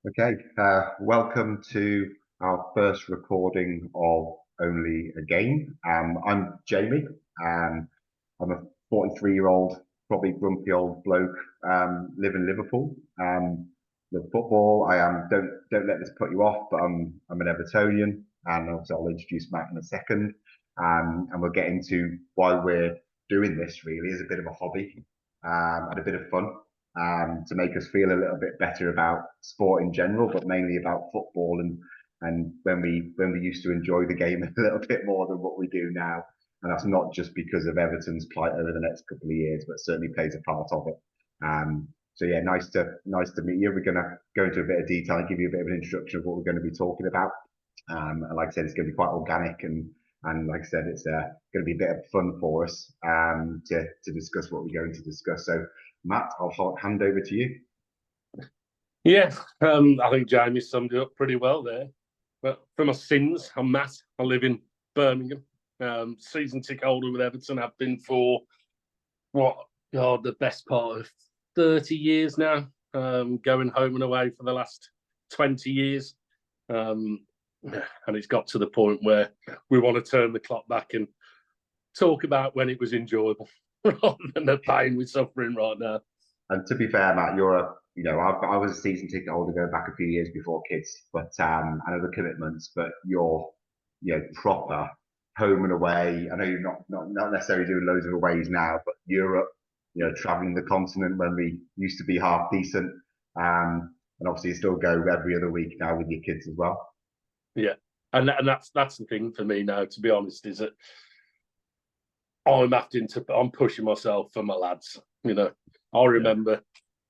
Okay, welcome to our first recording of Only a Game. I'm Jamie. I'm a 43-year-old, probably grumpy old bloke, live in Liverpool. The football, I am. Don't let this put you off, but I'm an Evertonian, and also I'll introduce Matt in a second. And we'll get into why we're doing this. Really, as a bit of a hobby and a bit of fun to make us feel a little bit better about sport in general, but mainly about football and when we used to enjoy the game a little bit more than what we do now. And that's not just because of Everton's plight over the next couple of years, but certainly plays a part of it. So yeah, nice to meet you. We're going to go into a bit of detail and give you a bit of an introduction of what we're going to be talking about. And like I said, it's going to be quite organic and like I said, it's going to be a bit of fun for us to discuss what we're going to discuss. So Matt, I'll hand over to you. Yeah, I think Jamie summed it up pretty well there. But for my sins, I'm Matt. I live in Birmingham. Season ticket holder with Everton. I've been for the best part of 30 years now. Going home and away for the last 20 years. And it's got to the point where we want to turn the clock back and talk about when it was enjoyable rather than the pain we're suffering right now. And to be fair, Matt, I was a season ticket holder going back a few years before kids, but and other commitments. But you're, proper home and away. I know you're not necessarily doing loads of aways now, but Europe, traveling the continent when we used to be half decent, and obviously you still go every other week now with your kids as well. Yeah, and that's the thing for me now. To be honest, is that I'm pushing myself for my lads. I remember,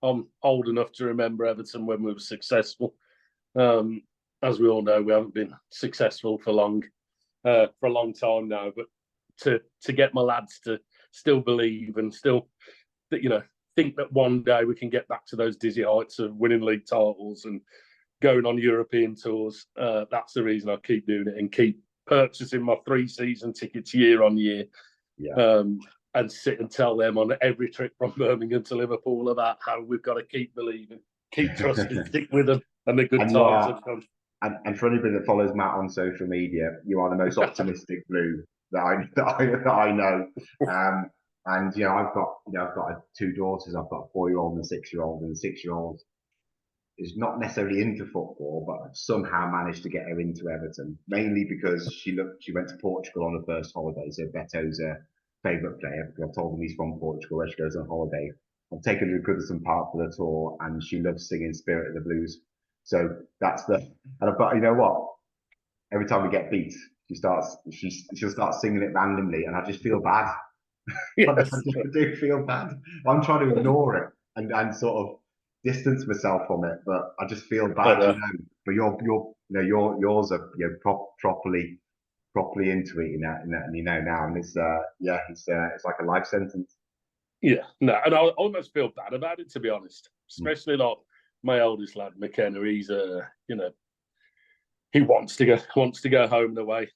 I'm old enough to remember Everton when we were successful. As we all know, we haven't been successful for a long time now. But to get my lads to still believe and still, think that one day we can get back to those dizzy heights of winning league titles and going on European tours. That's the reason I keep doing it and keep purchasing my 3 season tickets year on year. Yeah. And sit and tell them on every trip from Birmingham to Liverpool about how we've got to keep believing, keep trusting, stick with them, and the good times have come. And for anybody that follows Matt on social media, you are the most optimistic blue that I know. And I've got 2 daughters. I've got a 4-year-old and a 6-year-old, and the 6-year-old is not necessarily into football, but I've somehow managed to get her into Everton, mainly because she went to Portugal on her first holiday. So Beto's a favourite player because I've told him he's from Portugal where she goes on holiday. I've taken her to Goodison Park for the tour, and she loves singing "Spirit of the Blues." So that's and I've got, you know what? Every time we get beat, she'll start singing it randomly, and I just feel bad. Yes. I do feel bad. I'm trying to ignore it and sort of distance myself from it, but I just feel bad, But yours are properly into it, now, and it's it's like a life sentence. Yeah, no, and I almost feel bad about it, to be honest. Especially like my oldest lad, McKenna. He's he wants to go home and away.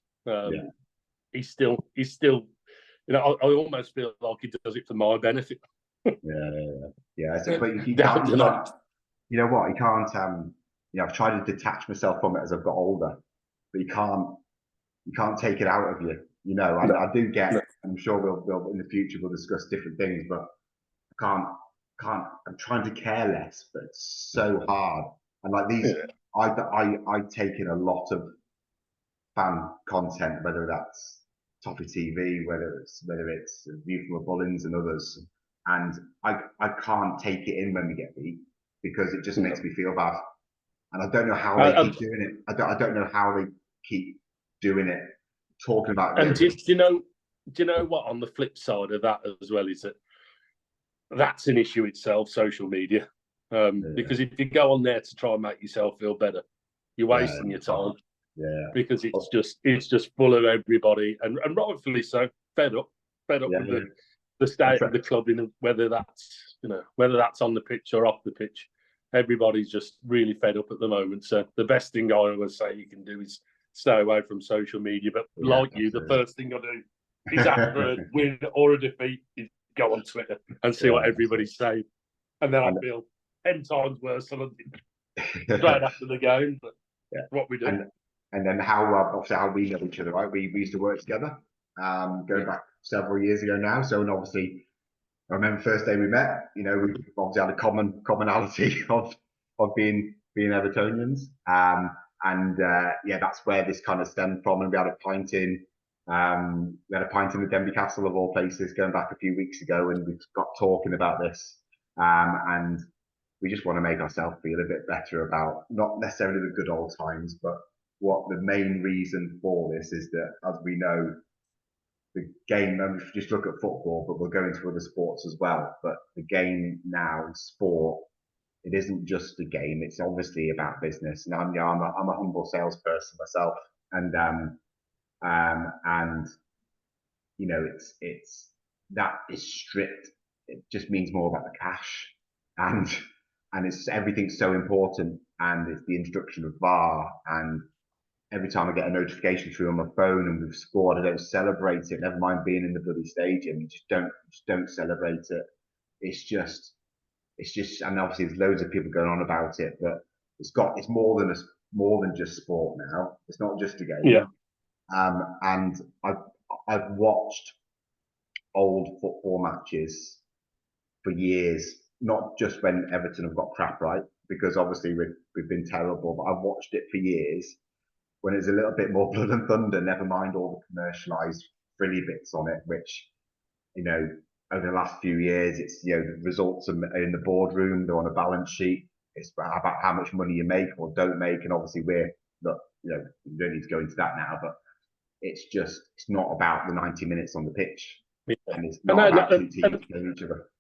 He's still. I almost feel like he does it for my benefit. Yeah. So, but you can't. You know what? You can't. I've tried to detach myself from it as I've got older, but you can't take it out of you. I do get. I'm sure we'll in the future we'll discuss different things, but I can't. I'm trying to care less, but it's so hard. And like these, I take in a lot of fan content, whether that's Toffee TV, whether it's View from the Bullins and others, and I can't take it in when we get beat because it just makes me feel bad, and I don't know how they keep doing it. I don't know how they keep doing it, talking about. And do you know what? On the flip side of that as well is that that's an issue itself, social media, because if you go on there to try and make yourself feel better, you're wasting your time. Yeah, because it's just full of everybody, and rightfully so, fed up with the state of the club, whether that's on the pitch or off the pitch. Everybody's just really fed up at the moment. So the best thing I always say you can do is stay away from social media. But the first thing I do is after a win or a defeat is go on Twitter and see what everybody's saying, and then I feel 10 times worse than I did. straight after the game. But Yeah. what we do. And then how obviously how we know each other, right? We used to work together, going back several years ago now. So, and obviously, I remember the first day we met. You know, we obviously had a commonality of being Evertonians. Yeah, that's where this kind of stemmed from. And we had a pint in the Denby Castle of all places, going back a few weeks ago, and we got talking about this. And we just want to make ourselves feel a bit better about not necessarily the good old times, but what the main reason for this is that, as we know, the game, and if you just look at football, but we'll go into other sports as well, but the game now, sport, it isn't just a game, it's obviously about business. And I'm a humble salesperson myself, and you know, it's that is strict. It just means more about the cash, and it's everything's so important, and it's the introduction of VAR, and every time I get a notification through on my phone and we've scored, I don't celebrate it. Never mind being in the bloody stadium, you just don't celebrate it. It's just, and obviously there's loads of people going on about it, but it's more than just sport now. It's not just a game. Yeah. And I've watched old football matches for years, not just when Everton have got crap right, because obviously we've been terrible, but I've watched it for years when it's a little bit more blood and thunder, never mind all the commercialized frilly bits on it, which, you know, over the last few years, it's, you know, the results are in the boardroom, they're on a balance sheet. It's about how much money you make or don't make. And obviously look, you know, we don't need to go into that now, but it's not about the 90 minutes on the pitch. Yeah. And it's not about two teams playing each other.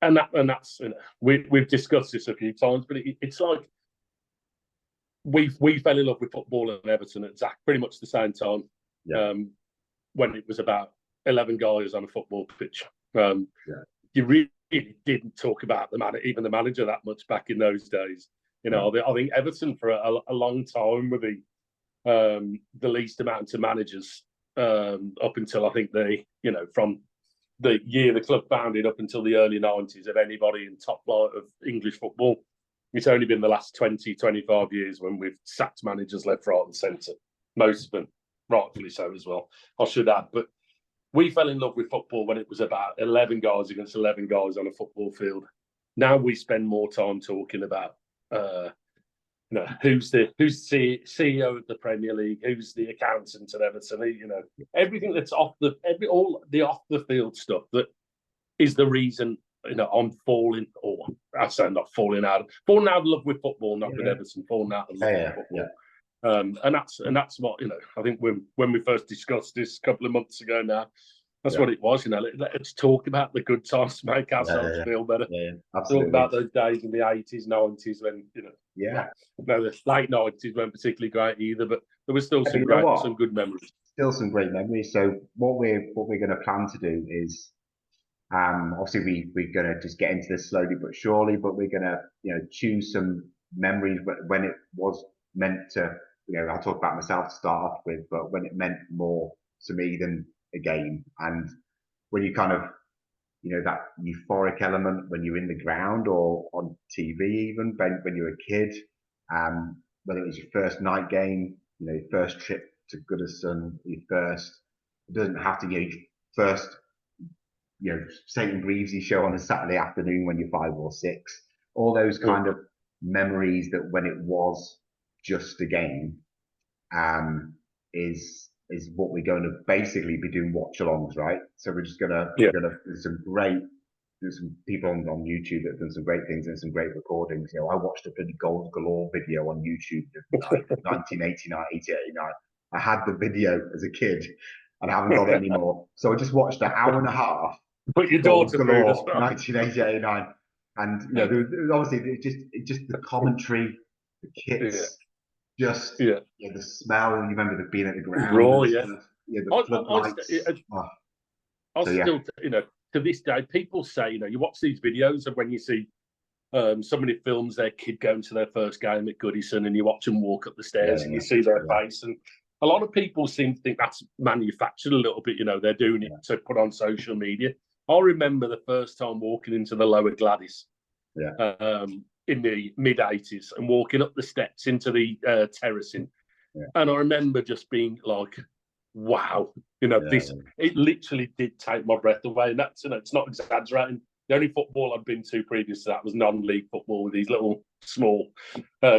And that's, you know, we've discussed this a few times, but it's like, we fell in love with football and Everton at pretty much the same time. Yeah. When it was about 11 guys on a football pitch. You really didn't talk about even the manager that much back in those days. You know, I think Everton for a long time were the least amount of managers up until, I think, from the year the club founded up until the early 90s of anybody in top flight of English football. It's only been the last 20, 25 years when we've sacked managers left, right and centre. Most of them, rightfully so as well, I should add. But we fell in love with football when it was about 11 guys against 11 guys on a football field. Now we spend more time talking about, you know, who's the CEO of the Premier League, who's the accountant at Everton, you know, everything that's all the off the field stuff that is the reason, you know, I'm falling out of love with football, not with Everton, falling out of love with football. And that's what, you know, I think when we first discussed this a couple of months ago now, that's what it was, you know. Let's talk about the good times to make ourselves feel better. Talk about those days in the 80s, 90s when, you know, no, the late 90s weren't particularly great either, but there was still some good memories. Still some great memories. So what we're going to plan to do is, obviously we're going to just get into this slowly but surely, but we're going to, you know, choose some memories when it was meant to, you know, I'll talk about myself to start off with, but when it meant more to me than a game. And when you kind of, you know, that euphoric element when you're in the ground or on TV, even when you're a kid, whether it was your first night game, you know, your first trip to Goodison, it doesn't have to be your first, you know, St. Greavesy show on a Saturday afternoon when you're 5 or 6, all those kind of memories that when it was just a game, is what we're going to basically be doing watch-alongs, right? So we're just gonna there's some people on YouTube that have done some great things and some great recordings. You know, I watched a bloody Goals Galore video on YouTube in 1989, 89. I had the video as a kid and I haven't got it anymore. So I just watched an hour and a half. But your daughter Galore, 1989. And, you know, there was obviously just the commentary, the kits, just you know, the smell. You remember being at the ground. Raw, the floodlights. I still, you know, to this day, people say, you know, you watch these videos of when you see somebody films their kid going to their first game at Goodison and you watch them walk up the stairs and you see their face. And a lot of people seem to think that's manufactured a little bit, you know, they're doing it to put on social media. I remember the first time walking into the Lower Gladys in the mid-80s and walking up the steps into the terracing. Yeah. And I remember just being like, wow, this, it literally did take my breath away. And that's, it's not exaggerating. The only football I'd been to previous to that was non-league football with these little small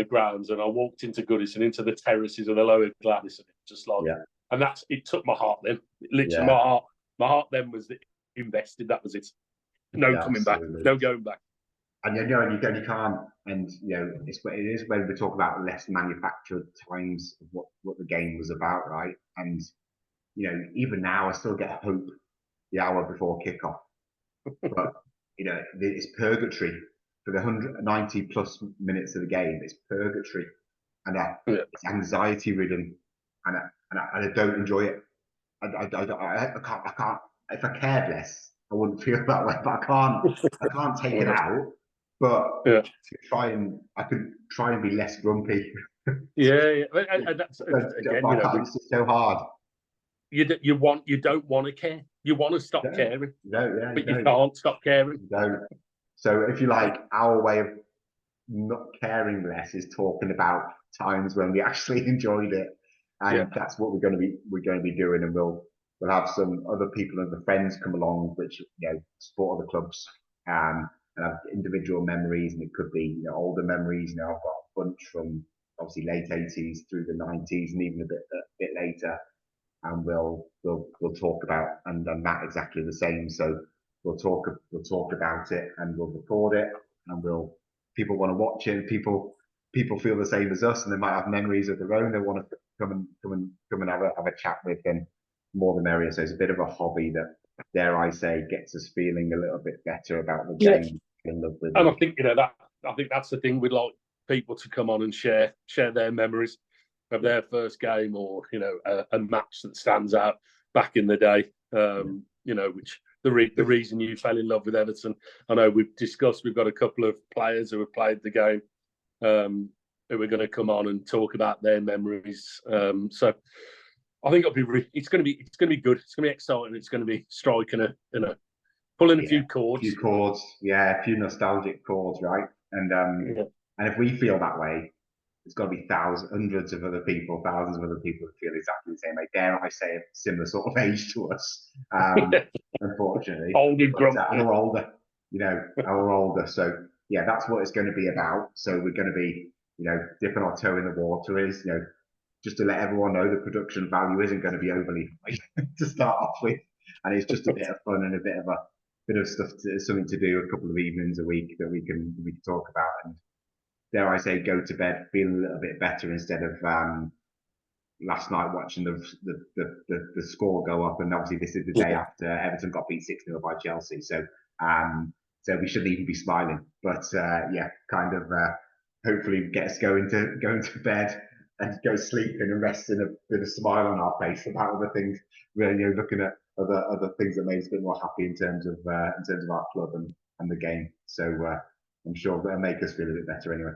grounds. And I walked into Goodison, into the terraces of the lower Gladys, and just like, and that's, it took my heart then. Literally, my heart then was invested. That was it. No coming back. No going back. And you can't, and it is when we talk about less manufactured times of what the game was about, right? And even now, I still get hope the hour before kickoff, but it's purgatory for the 190 plus minutes of the game. It's purgatory, and it's anxiety ridden, and I don't enjoy it. I can't. If I cared less, I wouldn't feel that way. But I can't take it out. But I could try and be less grumpy. And that's again, it's just so hard. You don't want to care. You want to stop caring. But you can't stop caring. No. So if you like, our way of not caring less is talking about times when we actually enjoyed it, and that's what we're going to be doing. And we'll have some other people and the friends come along, which support other clubs. And have individual memories, and it could be older memories. I've got a bunch from obviously late 80s through the 90s, and even a bit later. And we'll talk about, and Matt exactly the same. So we'll talk about it, and we'll record it, and people want to watch it. People feel the same as us, and they might have memories of their own. They want to come and have a chat with them. More the merrier. So it's a bit of a hobby that, dare I say, gets us feeling a little bit better about the game. And I think I think that's the thing. We'd like people to come on and share their memories of their first game, or a match that stands out back in the day. Which the reason you fell in love with Everton. I know we've discussed. We've got a couple of players who have played the game who are going to come on and talk about their memories. So I think it's going to be good. It's going to be exciting. It's going to be striking pulling a few chords. A few nostalgic chords, right? And and if we feel that way, there's got to be hundreds of other people who feel exactly the same way. Dare I say, a similar sort of age to us, unfortunately. Older, and we're older, we're older. So that's what it's going to be about. So we're going to be, dipping our toe in the water. Is just to let everyone know the production value isn't going to be overly high to start off with, and it's just a bit of fun and a bit of stuff, something to do a couple of evenings a week that we can talk about, and dare I say, go to bed feeling a little bit better instead of last night watching the score go up. And obviously this is the day after Everton got beat 6-0 by Chelsea, so we shouldn't even be smiling. But hopefully get us going to bed and go sleeping and resting with a smile on our face about other things. Really, looking at other things that made us a bit more happy in terms of our club and the game. So I'm sure that'll make us feel a bit better anyway.